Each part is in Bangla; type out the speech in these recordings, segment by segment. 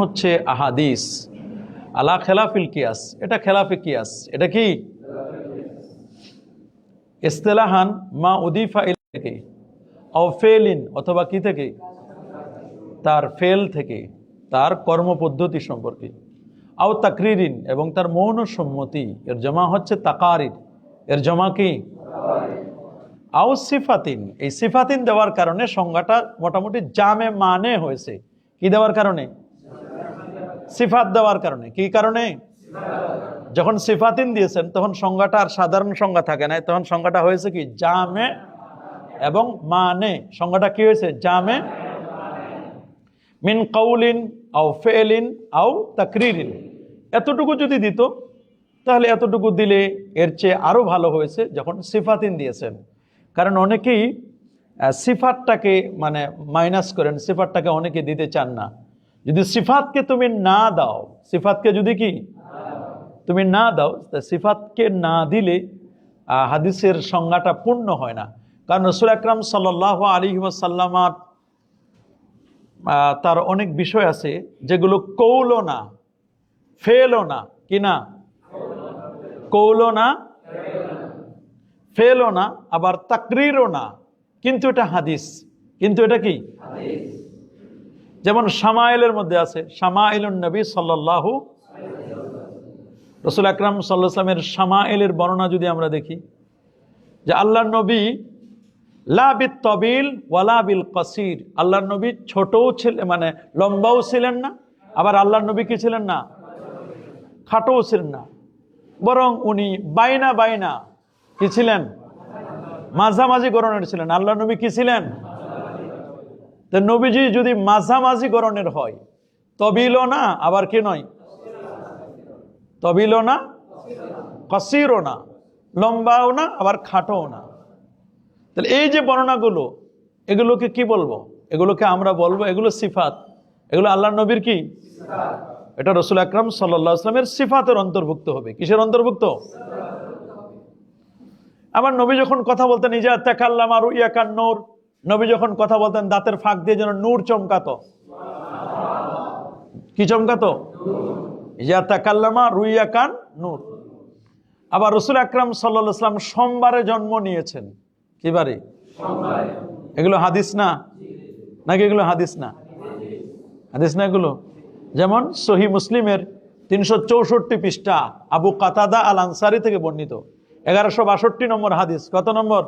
হচ্ছে আহাদিস আলা খেলাফিল কিয়াস। এটা খেলাফে কিয়াস। এটা কি ইস্তেলাহান মা উদিফা ইলাইহি থেকে আও ফেলিন, অথবা কি থেকে, তার ফেল থেকে, তার কর্মপদ্ধতি সম্পর্কে, আও তাকরিরিন, এবং তার মৌন সম্মতি, এর জমা হচ্ছে তাকারির, এর জমা কি, আও সিফাতিন। এই সিফাতিন দেওয়ার কারণে সংজ্ঞাটা মোটামুটি জামে মানে হয়েছে। কি দেওয়ার কারণে? সিফাত দেওয়ার কারণে। কি কারণে? যখন সিফাতিন দিয়েছেন তখন সংজ্ঞাটা আর সাধারণ সংজ্ঞা থাকে না, তখন সংজ্ঞাটা হয়েছে কি, জামে এবং মানে। সংজ্ঞাটা কি হয়েছে? জামে মিন কাউলিন আও ফেলিন আও তাকরিরিন। এতটুকু যদি দিত তাহলে এতটুকু দিলে এর চেয়ে আরো ভালো হয়েছে যখন সিফাতিন দিয়েছেন। কারণ অনেকেই সিফাতটাকে মানে মাইনাস করেন, সিফাতটাকে অনেকে দিতে চান না। যদি সিফাতকে তুমি না দাও, সিফাতকে যদি কি তুমি না দাও, সিফাতকে না দিলে হাদিসের সংজ্ঞাটা পূর্ণ হয় না। কারণ রাসূল আকরাম সাল্লাল্লাহু আলাইহি ওয়াসাল্লাম তার অনেক বিষয় আছে যেগুলো কৌলও না, ফেলও না, কি না, কৌলও না, ফেলও না, আবার তাকরিরও না, কিন্তু এটা হাদিস। কিন্তু এটা কি? যেমন শামাইলের মধ্যে আছে শামাইলুন নবী সাল্লাল্লাহু, রাসূল আকরাম সাল্লাল্লাহু আলাইহি ওয়াসাল্লামের শামাইলের বর্ণনা যদি আমরা দেখি, যে আল্লাহর নবী লা বিত তাবিল ওয়ালা বিল কাসির, আল্লাহর নবী ছোটও ছিলেন, মানে লম্বাও ছিলেন না, আবার আল্লাহর নবী কি ছিলেন না, খাটোও ছিলেন না, বরং উনি বাইনা বাইনা কি ছিলেন, মাঝামাঝি গড়নের ছিলেন। আল্লাহর নবী কি ছিলেন? তো নবীজি যদি মাঝামাঝি গড়নের হয়, তবিলও না আবার কি নয়, তবিলও না কাসিরও না, লম্বাও না আবার খাটোও না। তাহলে এই যে বর্ণনাগুলো, এগুলোকে কি বলবো? এগুলোকে আমরা বলবো এগুলো সিফাত। এগুলো আল্লাহর নবীর কি? এটা রাসূল আকরাম সাল্লাল্লাহু আলাইহি ওয়াসাল্লামের সিফাতের অন্তর্ভুক্ত হবে। কিসের অন্তর্ভুক্ত? আবার নবী যখন কথা বলতেন, ইজা তাকাল্লামা রুইয়াকান নূর, নবী যখন কথা বলতেন দাঁতের ফাঁক দিয়ে যেন নূর চমকাতো। কি চমকাতো? ইজা তাকাল্লামা রুইয়াকান নূর। আবার রাসূল আকরাম সাল্লাল্লাহু আলাইহি ওয়াসাল্লাম সোমবারে জন্ম নিয়েছেন। কি বারে? এগুলো হাদিস না নাকি? এগুলো হাদিস না? হাদিস না এগুলো। যেমন সহিহ মুসলিমের 364 পৃষ্ঠা আবু কাতাদা আল আনসারী থেকে বর্ণিত 1162 নম্বর হাদিস। কত নম্বর?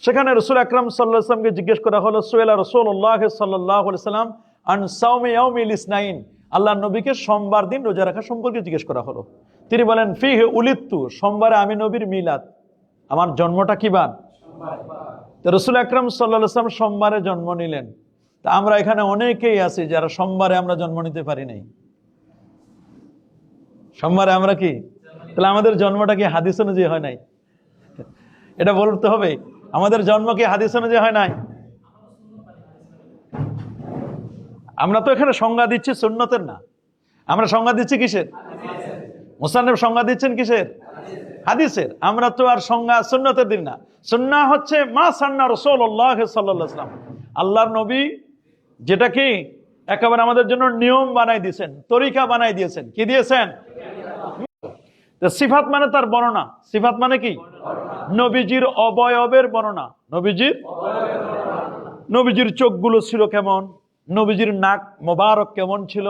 সেখানে রাসূল আকরাম সাল্লাল্লাহু আলাইহি ওয়াসাল্লামকে জিজ্ঞেস করা হলো, সুয়েলা রাসূলুল্লাহ সাল্লাল্লাহু আলাইহি ওয়াসাল্লাম আন সাওমি ইয়াউমিল ইসনাইন, আল্লাহর নবীকে সোমবার দিন রোজা রাখা সম্পর্কে জিজ্ঞেস করা হলো। তিনি বলেন, ফিহি উলিদতু, সোমবারে আমি নবীর মিলাদ, আমার জন্মটা কি বার? তো রাসূল আকরাম সাল্লাল্লাহু আলাইহি ওয়াসাল্লাম সোমবারে জন্ম নিলেন। তা আমরা এখানে অনেকেই আছি যারা সোমবারে আমরা জন্ম নিতে পারি নাই। সোমবারে আমরা কি, তাহলে আমাদের জন্মটা কি হাদিস অনুযায়ী হয় নাই? এটা বলতে হবে, আমাদের জন্ম কি হাদিস অনুযায়ী হয় নাই? আমরা তো এখানে সংজ্ঞা দিচ্ছি সুন্নতের না, আমরা সংজ্ঞা দিচ্ছি কিসের? মুসান্নিফ সংজ্ঞা দিচ্ছেন কিসের? হাদিসের। আমরা তো আর সংজ্ঞা সুন্নতের দিন না। সুন্নাহ হচ্ছে মা সান্না রাসূলুল্লাহ সাল্লাল্লাহু আলাইহি ওয়াসাল্লাম, আল্লাহর নবী যেটা কি একেবারে আমাদের জন্য নিয়ম বানাই দিয়েছেন, তরিকা বানাই দিয়েছেন। কি দিয়েছেন? সিফাত মানে তার বর্ণনা। সিফাত মানে কি? নবীজির অবয়বের বর্ণনা। নবীজির চোখগুলো ছিল কেমন, নবীজির নাক মোবারক কেমন ছিল,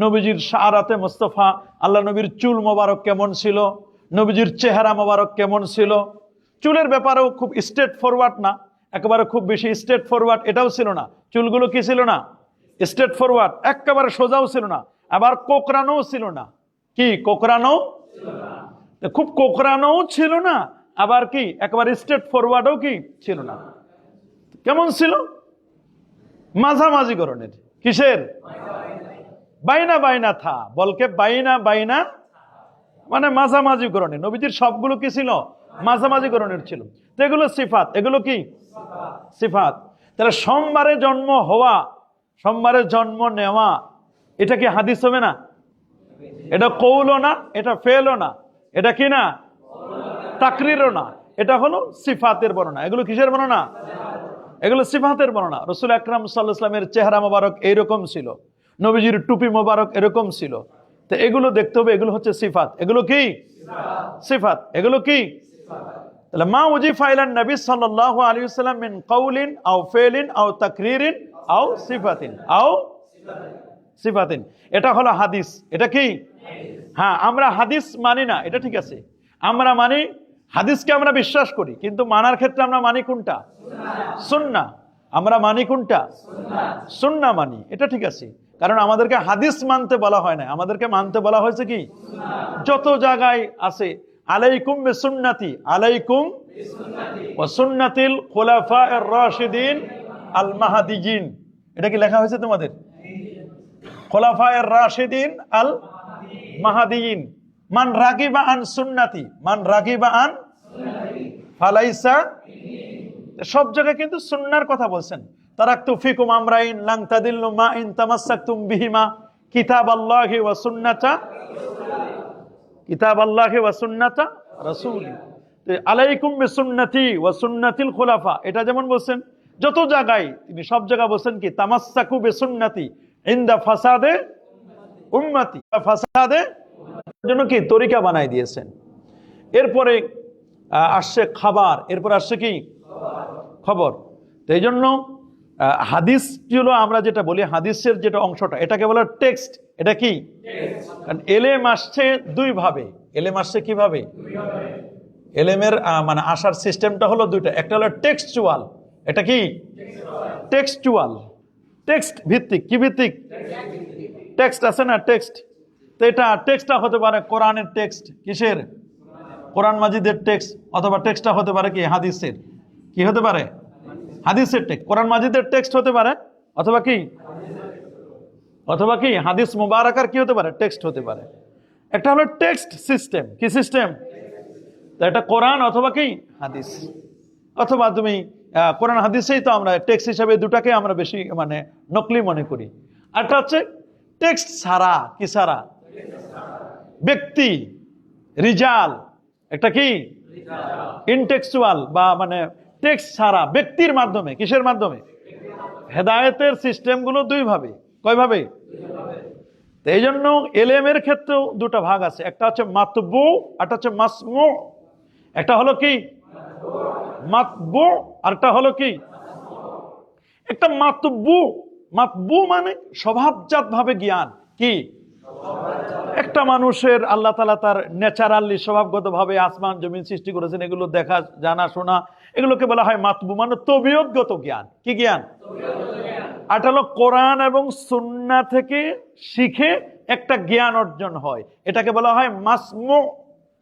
নবীজির শাআরাতে মুস্তাফা, আল্লাহ নবীর চুল মোবারক কেমন ছিল, নবীজির চেহারা মোবারক কেমন ছিল। চুলের ব্যাপারেও খুব স্ট্রেট ফরওয়ার্ড না, একেবারে খুব বেশি স্ট্রেট ফরওয়ার্ড এটাও ছিল না। চুলগুলো কি ছিল না? স্ট্রেট ফরওয়ার্ড, একেবারে সোজাও ছিল না, আবার কোকড়ানোও ছিল না। কি কোকড়ানো? খুব কোকড়ানোও ছিল না, আবার কি একেবারে স্ট্রেট ফরওয়ার্ডও কি ছিল না। কেমন ছিল? মাঝামাঝি গড়নের। কিসের? বাইনা বাইনা থা, বলকে বাইনা বাইনা মানে মাঝামাঝি গড়নের। নবীজির সবগুলো কি ছিল? মাঝামাঝি গড়নের ছিল। তো এগুলো সিফাত। এগুলো কি সিফাত। তাহলে সোমবারে জন্ম হওয়া, সোমবারে জন্ম নেওয়া, এটা কি হাদিস হবে না? এটা কৌলও না, এটা ফেলও না, এটা কি না, তাকরিরও না, এটা হলো সিফাতের বর্ণনা। এগুলো কিসের বর্ণনা? এগুলো সিফাতের বর্ণনা। রাসূল আকরাম সাল্লাল্লাহু আলাইহি ওয়াসাল্লামের চেহারা মোবারক এইরকম ছিল, নবীজির টুপি মোবারক এরকম ছিল। তো এগুলো দেখতে হবে, এগুলো হচ্ছে সিফাত। এগুলো কি সিফাত? এগুলো কি? তাহলে মা উজিফা ইলান নবী সাল্লাল্লাহু আলাইহি ওয়াসাল্লাম মিন কাউলিন আও ফিলিন আও তাকরিরিন আও সিফাতিন আও সিফাতিন, এটা হলো হাদিস। এটা কি? হ্যাঁ, আমরা হাদিস মানি না, এটা ঠিক আছে। আমরা মানি হাদিসকে, আমরা বিশ্বাস করি, কিন্তু মানার ক্ষেত্রে আমরা মানি কোনটা? সুন্নাহ। আমরা মানি কোনটা? সুন্নাহ মানি, এটা ঠিক আছে। কারণ আমাদেরকে হাদিস মানতে বলা হয় না, আমাদেরকে মানতে বলা হয়েছে কি? যত জায়গায় আছে আলাইকুম বিসুন্নতি, আলাইকুম ওয়া সুন্নাতিল খুলাফায়ে রাশিদিন আল মাহদিয়িন। এটা কি লেখা হয়েছে তোমাদের? খুলাফায়ে রাশিদিন আল মাহদিয়িন। মান রাগিবা আন সুন্নতি, মান রাগিবা আন ফালাইসা। সব জায়গায় কিন্তু সুন্নাহর কথা বলছেন। তারাকতু ফিকুম আমরাইন লান তাদিল্লু মা ইন তামাসসাকতুম বিহিমা কিতাবাল্লাহি ওয়া সুন্নাতা, কিতাবাল্লাহি ওয়া সুন্নাতা রাসূলি। আলাইকুম বিসুন্নতি ওয়া সুন্নাতিল খুলাফা, এটা যেমন বলছেন যত জায়গায়, তিনি সব জায়গায় বলছেন কি তামাসসাকু বিসুন্নতি ইনদা ফাসাদে উম্মতি, ফাসাদে জন্য কি তরিকা বানাই দিয়েছেন। এরপরে আসছে খাবার, এরপর আসছে কি খবর। তো এই জন্য হাদিস হলো আমরা যেটা বলি, হাদিসের যেটা অংশটা, এটাকে বলা টেক্সট। এটা কি? কারণ এলেম আসছে দুই ভাবে। এলেম আসছে কিভাবে? এলেমের মানে আসার সিস্টেমটা হলো দুইটা। একটা হলো টেক্সচুয়াল, এটা কি টেক্সচুয়াল, টেক্সট ভিত্তিক। কি ভিত্তিক? টেক্সট আছে না, টেক্সট। তো এটা টেক্সটটা হতে পারে কোরআনের টেক্সট, কিসের? কোরআন মাজিদের টেক্সট। অথবা টেক্সটটা হতে পারে কি হাদিসের, কি হতে পারে? হাদিসের টেক্সট। কোরআন মাজিদের টেক্সট হতে পারে, অথবা কি, অথবা কি হাদিস মুবারাকার কি হতে পারে? টেক্সট হতে পারে। একটা হলো টেক্সট সিস্টেম। কি সিস্টেম? তো এটা কোরআন অথবা কি হাদিস, অথবা তুমি কোরআন হাদিসেই তো আমরা টেক্সট হিসাবে দুটাকে আমরা বেশি মানে নকলি মনে করি। আরটা হচ্ছে টেক্সট ছাড়া। কি ছাড়া? ব্যক্তি, রিজাল। একটা কি ইনটেক্সচুয়াল বা মানে টেক্সট ছাড়া ব্যক্তির মাধ্যমে। কিসের মাধ্যমে? হেদায়েতের সিস্টেমগুলো দুই ভাবে। কয়ভাবে? তো এই জন্য এলেমের ক্ষেত্রেও দুটো ভাগ আছে, একটা হচ্ছে মাতবু, একটা হচ্ছে মাসমু। একটা হলো কি মাতবু, আরটা হলো কি একটা মাতবু। মাতবু মানে স্বভাবজাত ভাবে জ্ঞান। কি? একটা মানুষের আল্লাহ তাআলা তার ন্যাচারালি স্বভাবগত ভাবে আসমান জমিন সৃষ্টি করেছেন, এগুলো দেখা জানা শোনা, এগুলোকে বলা হয় মাতবু, মানে তবিয়তগত জ্ঞান। কি জ্ঞান? আর হলো কোরআন এবং সুন্নাহ থেকে শিখে একটা জ্ঞান অর্জন হয়, এটাকে বলা হয় মাসমু,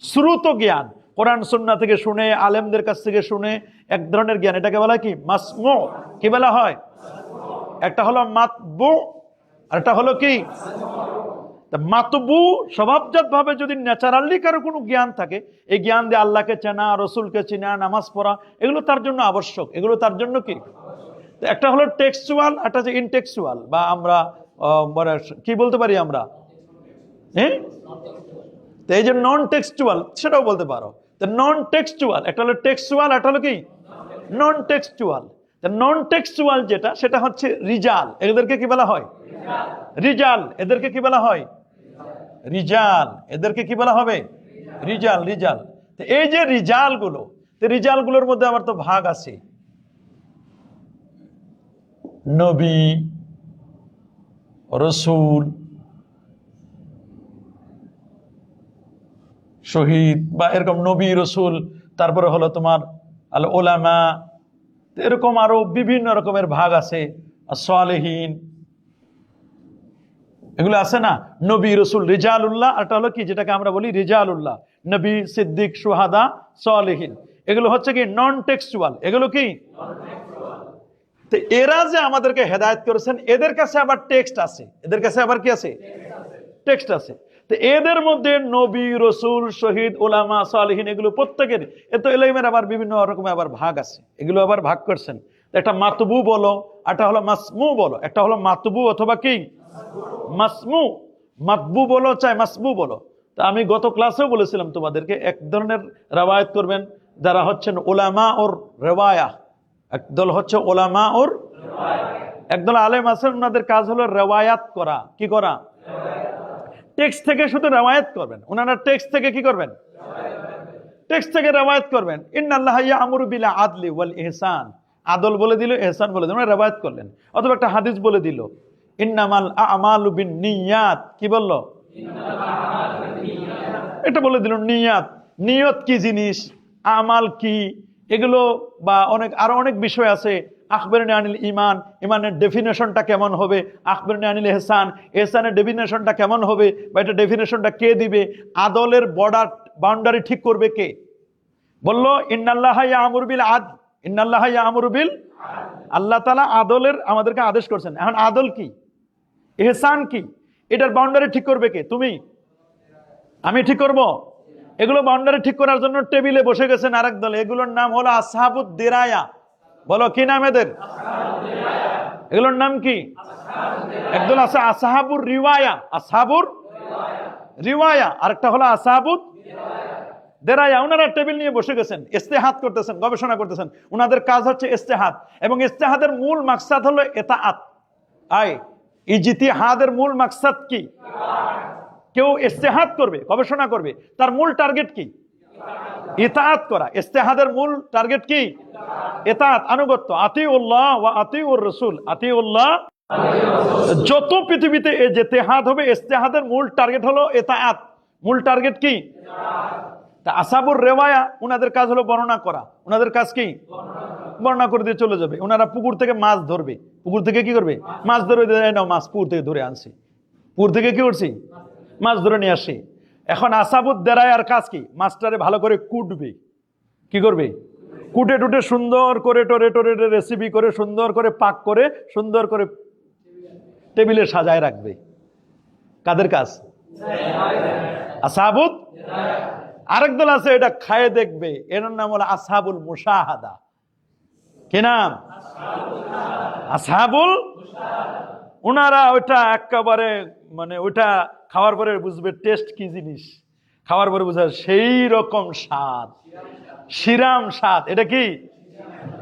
শ্রুত জ্ঞান। কোরআন সুন্নাহ থেকে শুনে, আলেমদের কাছ থেকে শুনে এক ধরনের জ্ঞান, এটাকে বলা হয় কি মাসমু। কি বলা হয়? একটা হলো মাতবু, আর একটা হলো কি মাতবু। স্বভাবজাত ভাবে যদি ন্যাচারালি কারো কোনো জ্ঞান থাকে, এই জ্ঞান দিয়ে আল্লাহকে চেনা, রসুলকে চেনা, নামাজ পড়া, এগুলো তার জন্য আবশ্যক। এগুলো তার জন্য কি? একটা হলো টেক্সচুয়াল, একটা হচ্ছে ইনটেক্সচুয়াল, বা আমরা কি বলতে পারি আমরা, হ্যাঁ, তো এই যে নন টেক্সচুয়াল সেটাও বলতে পারো। তো নন টেক্সচুয়াল, একটা হলো টেক্সচুয়াল, একটা হলো কি নন টেক্সচুয়াল। নন টেক্সচুয়াল যেটা, সেটা হচ্ছে রিজাল। এদেরকে কি বলা হয়? রিজাল। এদেরকে কি বলা হয়? রিজাল। এদেরকে কি বলা হবে? রিজাল। রিজাল। তো এই যে রিজাল গুলো, তো রিজাল গুলোর মধ্যে আবার তো ভাগ আছে। নবী, রসুল, শহীদ, বা এরকম নবী রসুল, তারপরে হলো তোমার আল ওলামা, এরকম আরো বিভিন্ন রকমের ভাগ আছে। সালেহীন, এগুলো আছে না। নবী, রসুল, রিজালুল্লাহ, আরটা হলো কি যেটাকে আমরা বলি রিজালুল্লাহ, নবী, সিদ্দিক, সুহাদা, সালেহীন। এগুলো হচ্ছে কি নন টেক্সচুয়াল। এগুলো কি? তো এরা যে আমাদেরকে হেদায়েত করেছেন, এদের কাছে আবার টেক্সট আছে। এদের কাছে আবার কি আছে? টেক্সট আছে। তো এদের মধ্যে নবী, রসুল, শহীদ, ওলামা, সালেহীন, এগুলো প্রত্যেকের এত এলেমের আবার বিভিন্ন রকমের আবার ভাগ আছে। এগুলো আবার ভাগ করছেন। একটা মাতবু বলো, একটা হলো মাসমু বলো। একটা হলো মাতবু অথবা কি মাসমু। মাতবু বলো চাই মাসমু বলো। তা আমি গত ক্লাসেও বলেছিলাম তোমাদেরকে, এক ধরনের রওয়ায়াত করবেন যারা হচ্ছেন ওলামা ওর রেওয়ায়া, একদল হচ্ছে ওলামা ওর, একদল আলেম আছেন, ওনাদের কাজ হলো রেওয়ায়াত করা। কি করা? টেক্সট থেকে শুধু রেওয়ায়াত করবেন। ওনারা টেক্সট থেকে কি করবেন? টেক্সট থেকে রেওয়ায়াত করবেন। ইন্নাল্লাহা ইয়া'মুরু বিল আদলি ওয়াল ইহসান, আদল বলে দিল, ইহসান বলে দিল, রেওয়ায়াত করলেন। অথবা একটা হাদিস বলে দিল, ইন্নামাল আ'মালু বিন্নিয়াত, কি বললো? এটা বলে দিল নিয়াত। নিয়ত কি জিনিস, আমাল কি, এগুলো বা আরো অনেক বিষয় আছে। আখবিরনি আনিল ঈমান, ঈমানের ডেফিনেশনটা কেমন হবে? আখবিরনি আনিল ইহসান, ইহসানের ডেফিনেশনটা কেমন হবে, বা এটা ডেফিনেশনটা কে দিবে? আদলের বর্ডার, বাউন্ডারি ঠিক করবে কে? বললো ইন্নাল্লাহা ইয়া'মুরু বিল আদল, ইন্নাল্লাহা ইয়া'মুরু বিল, আল্লাহ তাআলা আদলের আমাদেরকে আদেশ করছেন। এখন আদল কি, ইহসান কি, এটার বাউন্ডারি ঠিক করবে কে? তুমি, আমি ঠিক করব? এগুলো বাউন্ডারি ঠিক করার জন্য টেবিলে বসে গেছেন আরেক দল, এগুলোর নাম হলো আসহাবুদ দিরায়া। বলো কি নাম এদের? এগুলোর নাম কি? একদল আছে আসহাবুর রিওয়ায়া, আসহাবুর রিওয়ায়া, আরেকটা হলো আসহাবুদ দেরায়া। ওনারা টেবিল নিয়ে বসে গেছেন, ইস্তেহাদ করতেছেন, গবেষণা করতেছেন। ওনাদের কাজ হচ্ছে ইস্তেহাদ, এবং ইস্তেহাদের মূল মাকসাদ হলো ইতাআত। ইজতিহাদের মূল মাকসাদ কি? কেউ ইস্তেহাদ করবে, গবেষণা করবে, তার মূল টার্গেট কি? ইতাআত করা। ইস্তেহাদের মূল টার্গেট কি? ইতাআত, আনুগত্য। আতিউল্লাহ ওয়া আতিউর রাসূল, আতিউল্লাহ। যত পৃথিবীতে ইজতিহাদ হবে, ইস্তেহাদের মূল টার্গেট হলো ইতাআত। মূল টার্গেট কি? তা আসহাবুর রিওয়ায়া, ওনাদের কাজ হলো বর্ণনা করা। ওনাদের কাজ কি? বর্ণনা করে দিয়ে চলে যাবে। ওনারা পুকুর থেকে মাছ ধরবে, পুকুর থেকে কি করবে? মাছ ধরে নাও, মাছ পুকুর থেকে ধরে আনছি, পুকুর থেকে কি করছি? মাছ ধরে নিয়ে আসি। এখন আসহাবুদ দেরায়ার কাজ কি? মাছটারে ভালো করে কুটবে। কি করবে? কুটে টুটে সুন্দর করে টরে টরে রেসিপি করে, সুন্দর করে পাক করে, সুন্দর করে টেবিলে সাজায় রাখবে। কাদের কাজ? আসহাবুদ। আরেক দল আছে, এটা খায়ে দেখবে, এর নাম হলো আসহাবুল মুশাহাদা। কি নাম? আসহাবুল। ওনারা ওইটা একেবারে মানে ওইটা খাওয়ার পরে বুঝবে টেস্ট কি জিনিস, খাওয়ার পরে বুঝবে সেই রকম স্বাদ, শিরাম স্বাদ। এটা কি?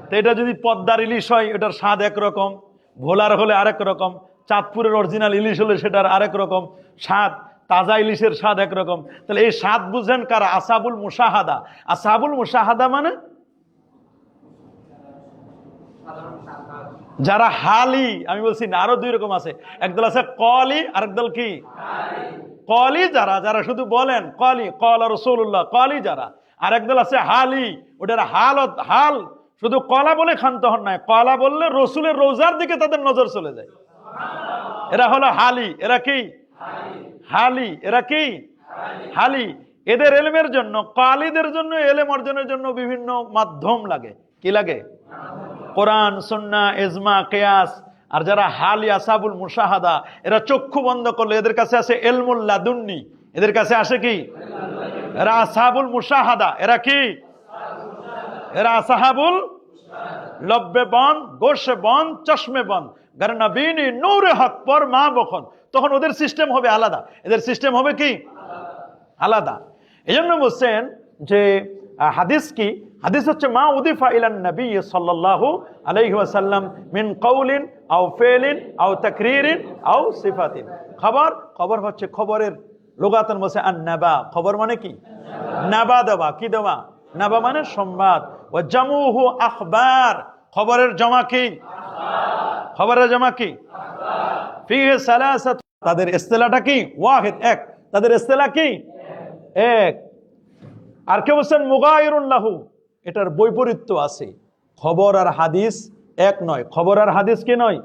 তো এটা যদি পদ্মার ইলিশ হয়, এটার স্বাদ একরকম, ভোলার হলে আরেক রকম, চাঁদপুরের অরিজিনাল ইলিশ হলে সেটার আরেক রকম স্বাদ, তাজা ইলিশের স্বাদ একরকম। তাহলে এই স্বাদ বুঝেন কারা? আসহাবুল মুশাহাদা। আসহাবুল মুশাহাদা মানে যারা হালি। আমি বলছি না, আরো দুই রকম আছে। একদল আছে কলি, আরেক দল কি? কলি, যারা যারা শুধু বলেন কলি, কলা রাসূলুল্লাহ, কলি যারা। আর একদল আছে হালি, ওটার হাল শুধু কলা বলে ক্ষান্ত হন নাই, কলা বললে রসুলের রোজার দিকে তাদের নজর চলে যায়। এরা হলো হালি। এরা কি? হালি। এরা কি? হালি। এদের এলেমের জন্য, কালিদের জন্য এলেম অর্জনের জন্য বিভিন্ন মাধ্যম লাগে। কি লাগে? কোরআন, সুন্নাহ, ইজমা, কিয়াস। আর যারা হালি আসহাবুল মুশাহাদা, এরা চক্ষু বন্ধ করলে এদের কাছে আসে ইলমুল লাদুন্নি। এদের কাছে আসে কি? এরা আসহাবুল মুশাহাদা। এরা কি? এরা আসহাবুল লব্বে বন, গোশে বন, চশমে বন, গরনবিনী নূরে হক পর মা বখন। তখন ওদের সিস্টেম হবে আলাদা, এদের সিস্টেম হবে কি? আলাদা। এই জন্য বলছেন যে হাদিস কি? হাদিস হচ্ছে মা উদিফা ইলান নবী সাল্লাল্লাহু আলাইহি ওয়াসাল্লাম মিন কওলিন আও ফিলিন আও তাকরীরিন আও সিফাতিন। খবর, খবর হচ্ছে খবরের লুগাতান বলছে আন-নাবা। খবর মানে কি? নাবা দেওয়া। কি দেওয়া? নাবা মানে সংবাদ। ওয়া জামুহু আখবার, খবরের জমা কি? খবরের জমা কি? ফিহি সালাসাত, তাদের ইসতিলাহটা কি? ওয়াহিদ, এক। তাদের ইসতিলাহ কি? এক। আর কেউ বলছেন মুগায়িরুন লাহু, এটার বৈপরীত্য আছে। খবর আর হাদিস এক নয়। খবর আর হাদিস কি নয়?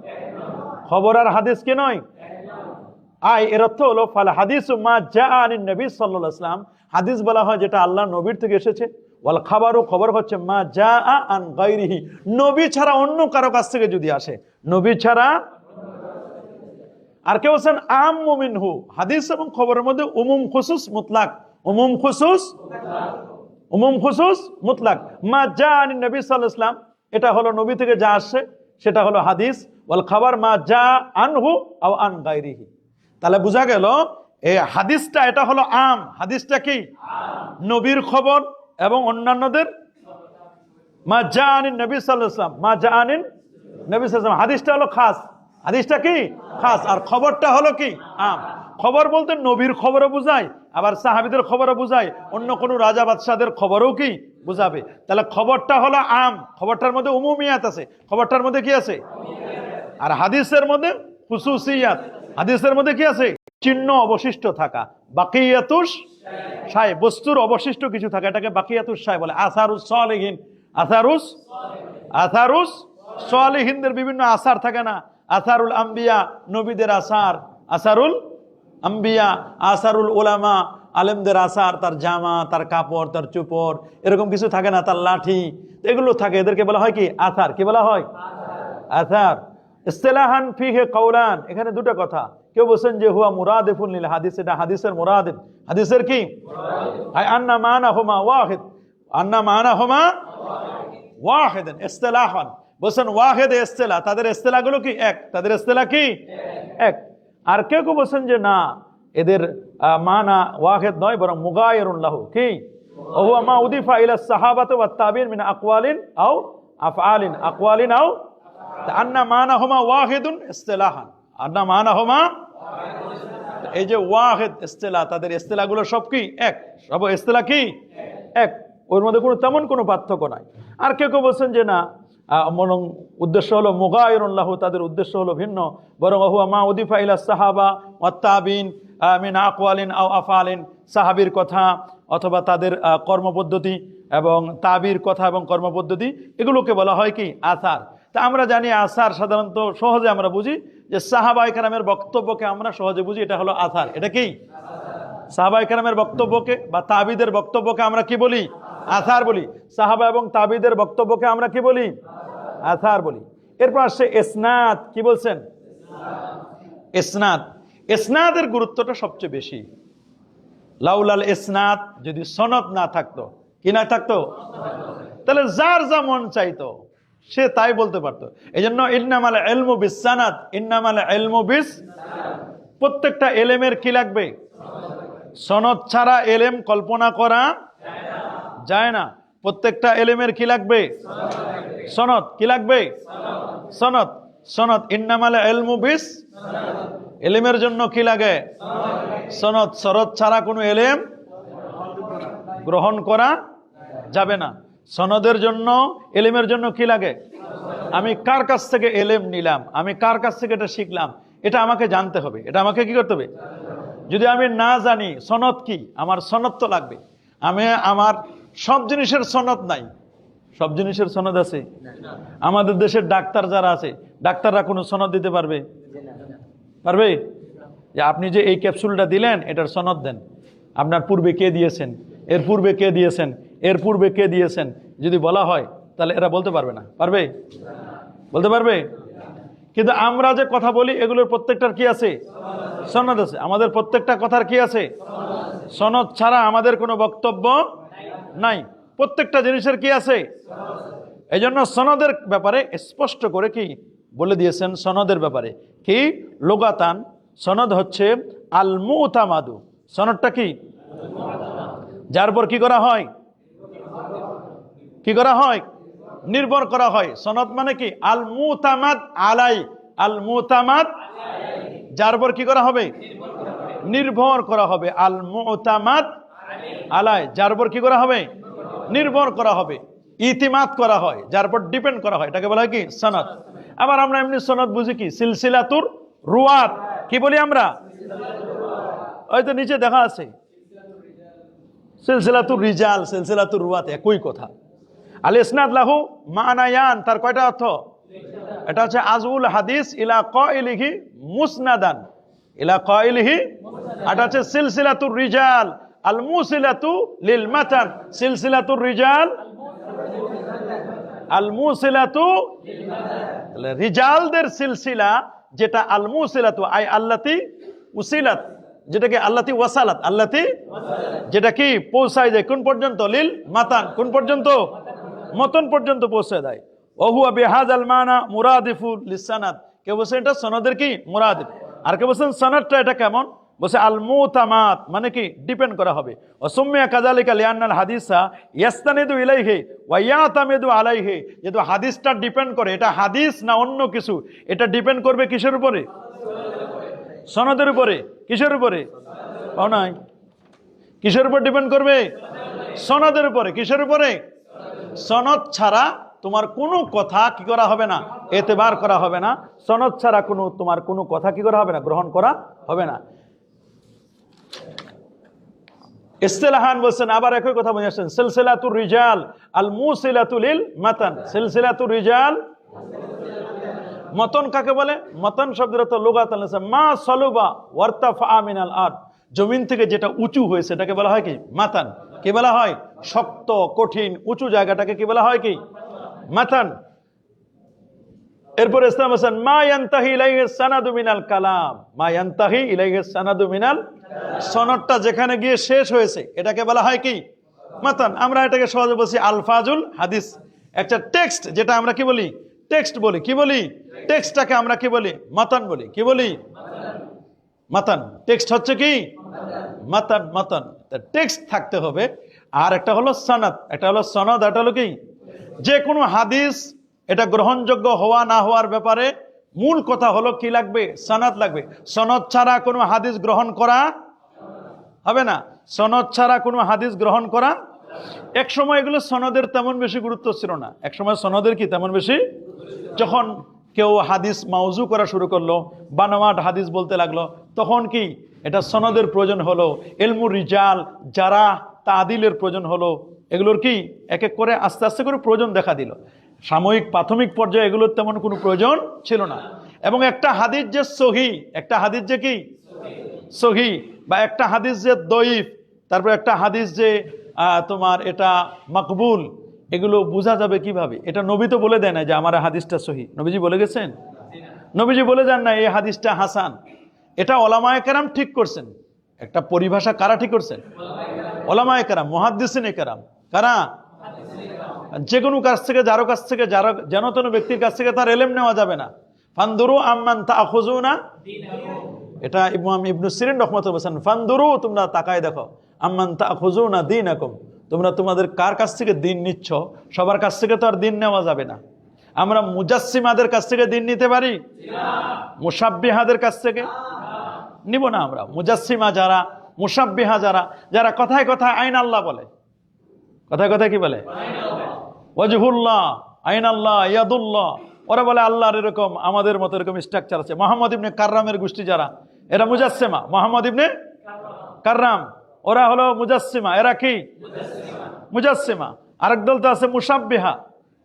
খবর আর হাদিস কি নয়? এর অর্থ হলো ফাল হাদিসু মা জাআ আনিন নবী সাল্লাল্লাহু আলাইহি ওয়াসাল্লাম, হাদিস বলা হয় যেটা আল্লাহ নবীর থেকে এসেছে। ওয়াল খাবারু, খবর হচ্ছে মা জাআ আন গায়রিহি, নবী ছাড়া অন্য কারো কাছ থেকে যদি আসে, নবী ছাড়া। আর কেউ বলছেন আম্মু মিনহু, হাদিস এবং খবরের মধ্যে উমুম খুসুস মুতলাক। উমুম খুসুস, উমুম খুসুস মুতলাক। মা জাআ আনিন নবী সাল্লাল্লাহু আলাইহি ওয়াসাল্লাম, এটা হলো নবী থেকে যা আসছে সেটা হলো হাদিস। ওয়াল খাবার মা জাআ আনহু আও আন গায়রিহি। তাহলে বোঝা গেল এই হাদিসটা এটা হলো আম। হাদিসটা কি? নবীর খবর এবং অন্যান্যদের। মা জাআ আনিন নবী সাল্লাল্লাহু আলাইহি ওয়াসাল্লাম, মা জাআ আনিন নবী সাল্লাল্লাহু আলাইহি ওয়াসাল্লাম। হাদিসটা হলো খাস, হাদিসটা কি খাস, আর খবরটা হলো কি আম। খবর বলতে নবীর খবরও বুঝায়, আবার সাহাবীদের খবরও বুঝায়, অন্য কোনো রাজা বাদশাদের খবরও কি বুঝাবে। তাহলে খবরটা হলো আম, খবরটার মধ্যে উমুমিয়াত আছে, খবরটার মধ্যে কি আছে, আর হাদিসের মধ্যে খুসুসিয়াত। হাদিসের মধ্যে কি আছে, চিহ্ন অবশিষ্ট থাকা, বাকিয়াতুস শায়, বস্তুর অবশিষ্ট কিছু থাকা, এটাকে বাকিয়াতুস শায় বলে। আসারুস সালিহিন, আসারুস সালিহিনদের বিভিন্ন আসার থাকে না, আসারুল আম্বিয়া নবীদের আসার, আসারুল আম্বিয়া, আসারুল উলামা আলেমদের আসার, তার জামা, তার কাপড়, তার চুপড়, এরকম কিছু থাকে না, তার লাঠি, এগুলো থাকে, এদেরকে বলা হয় কি আসার। কি বলা হয়, আসার। ইসতিলাহান ফিহে কওলান, এখানে দুটো কথা। কেউ বলছেন যে হুয়া মুরাদিফুন লিল হাদিস, এটা হাদিসের মুরাদিফ। হাদিসের কি আই আন্না মানাহুমা ওয়াহিদ, আন্না মানাহুমা ওয়াহিদান। ইসতিলাহান বলছেন ওয়াহিদ ইসতিলাহ, তাদের ইসতিলাহ গুলো কি এক, তাদের ইসতিলাহ কি এক। আর কেউ কেউ বলছেন যে না, এদের মানা ওয়াহিদ নয়, বরং মুগায়িরুন লাহু, কি ওহুয়া মা উদিফা ইলা সাহাবাতি ওয়াত তাবিঈন মিন আকওয়ালিন আও আফআলিন, আকওয়ালিন আও আন্না মানাহুমা ওয়াহিদুন ইসতিলাহান, আন্না মানাহুমা। এই যে ওয়াহিদ ইসতিলাহ, তাদের ইসতিলাহ গুলো সব কি এক, সব ইসতিলাহ কি এক, ওর মধ্যে কোনো তেমন কোনো পার্থক্য নাই। আর কেউ কেউ বলছেন যে না, বরং উদ্দেশ্য হলো মুগায়িরুন লাহু, তাদের উদ্দেশ্য হলো ভিন্ন, বরং হুয়া মা উদিফা ইলা সাহাবা ওয়াত তাবিঈন মিন আকওয়ালিন আও আফআলিন, সাহাবীর কথা অথবা তাদের কর্মপদ্ধতি এবং তাবির কথা এবং কর্মপদ্ধতি, এগুলোকে বলা হয় কি আসার। তা আমরা জানি আসার সাধারণত সহজে আমরা বুঝি যে সাহাবায়ে কেরামের বক্তব্যকে আমরা সহজে বুঝি, এটা হলো আসার। এটা কি সাহাবায়ে কেরামের বক্তব্যকে বা তাবিদের বক্তব্যকে আমরা কি বলি, আসার বলি। সাহাবা এবং তাবিদের বক্তব্যকে আমরা কি বলি, আসার বলি। এরপর আসছে ইসনাদ। কি বলছেন, ইসনাদ। ইসনাদের গুরুত্বটা সবচেয়ে বেশি। লাউলাল ইসনাদ, যদি সনদ না থাকতো, কি না থাকতো, তাহলে যার যা মন চাইতো সে তাই বলতে পারতো। এই জন্য ইন্নামাল ইলমু বিসসানাদ, ইন্নামাল ইলমু বিস, প্রত্যেকটা এলেমের কি লাগবে, সনদ ছাড়া এলেম কল্পনা করা যায় না। প্রত্যেকটা এলেমের কি লাগবে, সনদ। কি লাগবে, সনদ। সনদ, ইন্নামাল ইলমু বিস, এলেমের জন্য কি লাগে, সনদ। সনদ ছাড়া কোনো এলেম গ্রহণ করা যাবে না। সনদের জন্য, এলেমের জন্য কি লাগে, আমি কার কাছ থেকে এলেম নিলাম, আমি কার কাছ থেকে এটা শিখলাম, এটা আমাকে জানতে হবে। এটা আমাকে কি করতে হবে, যদি আমি না জানি সনদ কি, আমার সনদ তো লাগবে। আমি, আমার সব জিনিসের সনদ নাই, সব জিনিসের সনদ আছে। আমাদের দেশের ডাক্তার যারা আছে, ডাক্তাররা কোনো সনদ দিতে পারবে, পারবে? যে আপনি যে এই ক্যাপসুলটা দিলেন, এটার সনদ দেন, আপনার পূর্বে কে দিয়েছেন, এর পূর্বে কে দিয়েছেন, এর পূর্বে কে দিয়েছেন, যদি বলা হয় তাহলে এরা বলতে পারবে না। পারবে, বলতে পারবে? কিন্তু আমরা যে কথা বলি এগুলোর প্রত্যেকটার কি আছে, সনদ আছে। আমাদের প্রত্যেকটা কথার কি আছে, সনদ ছাড়া আমাদের কোনো বক্তব্য নাই। প্রত্যেকটা জিনিসের কি আছে। এই জন্য সনদের ব্যাপারে স্পষ্ট করে কি বলে দিয়েছেন, সনদের ব্যাপারে কি, লুগাতান সনদ হচ্ছে আল মুতামাদু। সনদটা কি, যার পর কি করা হয়, কি করা হয়, নির্ভর করা হয়। সনদ মানে কি, আল মুতামাদ আলাই, আল মুতামাদ, যার পর কি করা হবে, নির্ভর করা হবে। আল মুতামাদ আলাই, যার পর কি করা হবে, নির্ভর করা হবে। ইতিমাদ করা হয়, যার পর ডিপেন্ড করা হয়, এটাকে বলা হয় কি সনদ। আবার আমরা এমনি সনদ বুঝি কি, সিলসিলাতুর রুয়াত। কি বলি আমরা, হয়তো নিচে দেখা আছে সিলসিলাতুর রিজাল, সিলসিলাতুর রুয়াত, একই কথা। আল ইসনাদ লাহু মানায়ান, তার কয়টা অর্থ, এটা হচ্ছে আজউল হাদিস ইলা কাইলিহি মুসনাদান, ইলা কাইলিহি। এটা হচ্ছে সিলসিলাতুর রিজাল আল মুসিলাতু লিল মাতান, সিলসিলাতুর রিজাল আল মুসিলাতু, রিজালদের সিলসিলা যেটা আল মুসিলাতু আই আল্লাতি উসিলাত, যেটাকে আল্লাতি ওয়াসালাত, আল্লাতি যেটা কি পৌঁছায় যায় কোন পর্যন্ত, লিল মাতান, কোন পর্যন্ত, মতন পর্যন্ত পৌঁছে দেয়। ওহুয়া বিহাযাল মানা মুরাদিফুল লিসানাদ, কে বলছেন এটা সনদের কি মুরাদিফ। আর কে বলছেন সনদটা এটা কেমন, বলছে আল মুতামাত মানে কি ডিপেন্ড করা হবে। ওয়াসুম্মিয়া কাযালিকা লিআন্নাল হাদিসা ইয়াস্তানিদু ইলাইহি ওয়া ইয়াতামিদু আলাইহি, যেহেতু হাদিসটা ডিপেন্ড করে, এটা হাদিস না অন্য কিছু, এটা ডিপেন্ড করবে কিসের উপরে? সনদের উপরে। কিসের উপরে? পাও নাই? কিসের উপর ডিপেন্ড করবে? সনদের উপরে। কিসের উপরে? সনদ ছাড়া তোমার কোনো কথা কি করা হবে না? এতেবার করা হবে না। সনদ ছাড়া তোমার কোনো কথা কি করা হবে না? গ্রহণ করা হবে না। ইসতিলাহান বলছেন, আবার একই কথা বুঝাচ্ছেন, সিলসিলাতুর রিজাল আল মুসিলাতুল লিল মাতান। সিলসিলাতুর রিজাল, মতন কাকে বলে? মতন শব্দের অর্থ লুগাতান মা সালুবা ওয়ারতাফা মিনাল আরদ, জমিন থেকে যেটা উঁচু হয়েছে এটাকে বলা হয় কি? মাতান। কি বলা হয়? শক্ত কঠিন উঁচু জায়গাটাকে কি বলা হয়? কি? মাতান। এরপর ইসলাম হোসেন মা ইয়ানতাহি ইলাইহি সানাদু মিনাল কালাম, মা ইয়ানতাহি ইলাইহি সানাদু মিনাল, সনদটা যেখানে গিয়ে শেষ হয়েছে এটাকে বলা হয় কি? মাতান। আমরা এটাকে সহজে বলছি আলফাজুল হাদিস। একটা টেক্সট যেটা আমরা কি বলি? টেক্সট বলি। কি বলি? টেক্সটটাকে আমরা কি বলি? মাতান বলি। কি বলি? মাতান। টেক্সট হচ্ছে কি? মাতান। মাতান টেক্সট থাকতে হবে। আর একটা হলো সনদ, একটা হলো সনদ, একটা হলো কি? যে কোনো হাদিস এটা গ্রহণযোগ্য হওয়া না হওয়ার ব্যাপারে মূল কথা হলো কি লাগবে? সনদ লাগবে। সনদ ছাড়া কোনো হাদিস গ্রহণ করা হবে না। সনদ ছাড়া কোনো হাদিস গ্রহণ করা, এক সময় এগুলো সনদের তেমন বেশি গুরুত্ব ছিল না। এক সময় সনদের কি তেমন বেশি, যখন কেউ হাদিস মাউজু করা শুরু করলো, বানোয়াট হাদিস বলতে লাগলো, তখন কি এটা সনদের প্রয়োজন হলো, ইলমুর রিজাল যারা তাদিলের প্রয়োজন হলো, এগুলোর কি এক এক করে আস্তে আস্তে করে প্রয়োজন দেখা দিল। সাময়িক প্রাথমিক পর্যায়ে এগুলোর তেমন কোনো প্রয়োজন ছিল না। এবং একটা হাদিস যে সহি, একটা হাদিস যে কি সহি, বা একটা হাদিস যে দঈফ, তারপর একটা হাদিস যে তোমার এটা মাকবুল, এগুলো বোঝা যাবে কিভাবে? এটা নবী তো বলে দেয় না যে আমার হাদিসটা সহি। নবীজি বলে গেছেন? নবীজি বলে যান না এই হাদিসটা হাসান। এটা ওলামায়ে কেরাম ঠিক করছেন। একটা পরিভাষা কারা ঠিক করছেন? ওলামায়ে কেরাম, মুহাদ্দিসিনে কেরাম। কারা? যে কোনো কাছ থেকে, যারো কাছ থেকে, যারা যেন তেন ব্যক্তির কাছ থেকে তার এলেম নেওয়া যাবে না। ফানদুরু আম্মান তাখুজুনা, এটা ইমাম ইবনে সিরিন রাহমাতুল্লাহ বলেছেন, ফানদুরু তোমরা তাকায় দেখো, আম্মান তাখুজুনা দীনাকুম, তোমরা তোমাদের কার কাছ থেকে দিন নিচ্ছ। সবার কাছ থেকে তো আর দিন নেওয়া যাবে না। আমরা মুজাসসিমাদের কাছ থেকে দিন নিতে পারি? মুশাব্বিহাদের কাছ থেকে নিব না। আমরা মুজাসসিমা যারা, মুশাব্বিহা যারা, যারা কথায় কথায় আইন আল্লাহ বলে, কথায় কথায় কি বলে? ওয়াজহুল্লাহ, আইন আল্লাহ, ইয়াদুল্লাহ, ওরা বলে আল্লাহর এরকম আমাদের মতো এরকম স্ট্রাকচার আছে। মোহাম্মদ ইবনে কাররামের গোষ্ঠী যারা, এরা মুজাসসিমা। মোহাম্মদ ইবনে কাররাম, ওরা হলো মুজাসসিমা। এরা কি? মুজাসসিমা। আরেক দল তো আছে মুশাব্বিহা।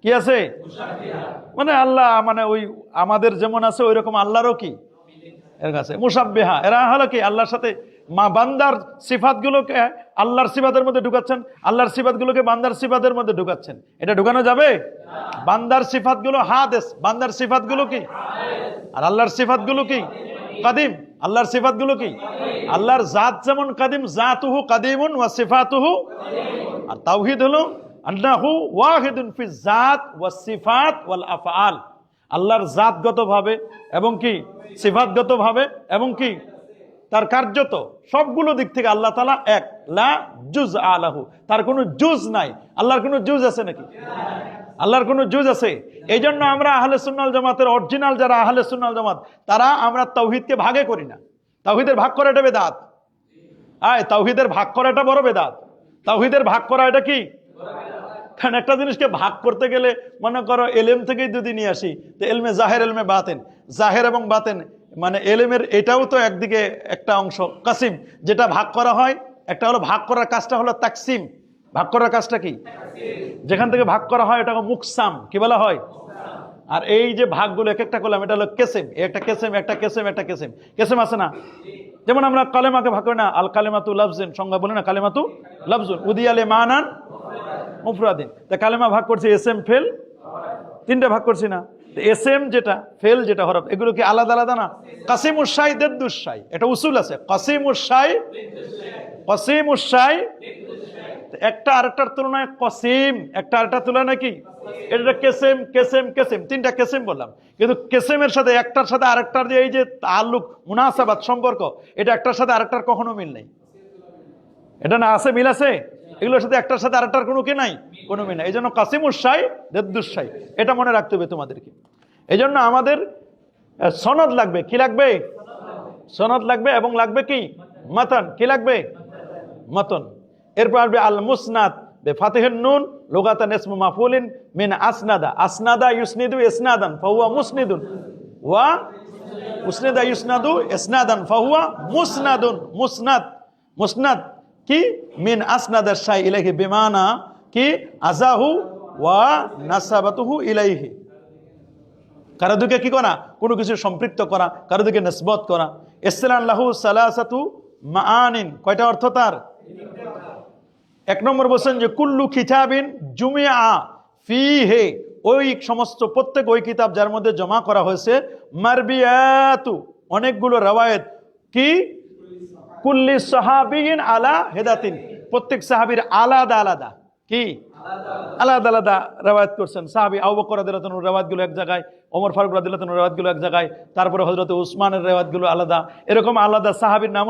কি আছে? মানে আল্লাহ মানে ওই আমাদের যেমন আছে ওই রকম আল্লাহরও কি এর কাছে মুশাব্বিহা। এরা হলো কি আল্লাহর সাথে বান্দার সিফাতগুলোকে আল্লাহর সিফাতের মধ্যে ঢুকাচ্ছেন, আল্লাহর সিফাতগুলোকে বান্দার সিফাতের মধ্যে ঢুকাচ্ছেন। এটা ঢুকানো যাবে? বান্দার সিফাতগুলো হাদিস, বান্দার সিফাতগুলো কি? আর আল্লাহর সিফাতগুলো কি? কাদিম। আল্লাহর সিফাতগুলো কি? আল্লাহর জাত যেমন কাদিম, জাতুহু কাদিমুন ওয়া সিফাতুহু। আর তাওহীদ হলো আন্নাহু ওয়াহিদুন ফি জাত ওয়াস সিফাত ওয়াল আফআল। আল্লাহর জাতগতভাবে এবং কি সিফাতগতভাবে এবং কি তার কার্যত সবগুলো দিক থেকে আল্লাহ তাআলা এক, লা জুজ আলাহু, তার কোনো জুজ নাই। আল্লাহর কোনো জুজ আছে নাকি? আল্লাহর কোনো জুজ আছে? এই জন্য আমরা আহলে সুন্নাত ওয়াল জামাতের অরিজিনাল যারা আহলে সুন্নাত ওয়াল জামাত, তারা আমরা তাওহীদকে ভাগে করি না। তাওহীদের ভাগ করা এটা বেদাত। তাওহীদের ভাগ করা এটা বড় বেদাত। তাওহীদের ভাগ করা এটা কি? কারণ একটা জিনিসকে ভাগ করতে গেলে মনে করো এলেম থেকেই যদি নিয়ে আসি, তো এলমে জাহের, এলমে বাতেন, জাহের এবং বাতেন মানে এলেমের এটাও তো একদিকে একটা অংশ কাসিম, যেটা ভাগ করা হয়। একটা হলো ভাগ করার কাজটা হলো তাকসিম। ভাগ করার কাজটা কি? যেখান থেকে ভাগ করা হয় এটা মুকসাম। কি বলা হয়? আর এই যে ভাগগুলো এক একটা করলাম এটা হলো কেসেম। একটা কেসেম, একটা কেসেম, একটা কেসেম। কেসেম আছে না? যেমন আমরা কালেমাকে ভাগ করি না, আল কালেমাতু লাফজুন, সংজ্ঞা বলি না কালেমাতু লাফজুন, উদিয়ালে মানান মুফরাদিন। তা কালেমা ভাগ করছি এসএম ফেল, তিনটা ভাগ করছি না? এসএম যেটা, ফেল যেটা, হরফ, এগুলো কি আলাদা আলাদা না? কাসিমুস শাই দেদ্দুস শাই, এটা উসুল আছে। কাসিমুস শাই, কাসিমুস শাই একটা আরেকটার তুলনায় কসিম, একটা আরেকটার তুলনায় কি, এটা কেসেম কেসেম কেসেম, তিনটা কেসেম বললাম। কিন্তু কেসেমের সাথে একটার সাথে আরেকটার যে এই যে তাল্লুক মুনাসাবাত সম্পর্ক, এটা একটার সাথে আরেকটার কখনো মিল নেই। এটা না আছে, মিল আছে, এগুলোর সাথে একটার সাথে আরেকটার কোনো কি নাই, কোনো মিল নাই। এই জন্য কাসিমুসাই দেদ্দুসাই, এটা মনে রাখতে হবে তোমাদেরকে। এই জন্য আমাদের সনদ লাগবে, কি লাগবে, সনদ লাগবে, এবং লাগবে কি মাতন, কি লাগবে মাতন। এরপর আসবে আল মুসনাদ বেফাতিহিন নুন লুগাতান ইসমু মাফউলিন মিন আসনাদা, আসনাদা ইউসনিদু ইসনাদান ফাহুয়া মুসনিদুন, ওয়া উসনিদা ইউসনাদু ইসনাদান ফাহুয়া মুসনাদুন। মুসনাদ, মুসনাদ কি মিন আসনাদার শাই ইলাইহি বিমানা কি আজাহু ওয়া নাসাবাতুহু ইলাইহি, কারো দিকে কি করা, কোনো কিছু সম্পৃক্ত করা, কারো দিকে নিসবত করা। ইসলান লাহু সালাসাতু মাআনিন, কয়টা অর্থ তার, এক নম্বর বলছেন যে কুল্লু কিতাবিন জুমিআ ফিহি, ওই সমস্ত প্রত্যেক ওই কিতাব যার মধ্যে জমা করা হয়েছে, মারবিয়াতু অনেকগুলো রওয়ায়াত, কি কুল্লি সাহাবিয়িন আলা হেদাতিন, প্রত্যেক সাহাবীর আলাদা আলাদা কি আলাদা আলাদা রওয়ায়াত করছেন। সাহাবী আবু বকর রাদিয়াল্লাহু আনহুর রওয়ায়াতগুলো এক জায়গায়, ওমর ফারুক রাদিয়াল্লাহু আনহুর রওয়ায়াতগুলো এক জায়গায়, তারপরে হযরত উসমানের রওয়ায়াতগুলো আলাদা, এরকম আলাদা সাহাবীর নাম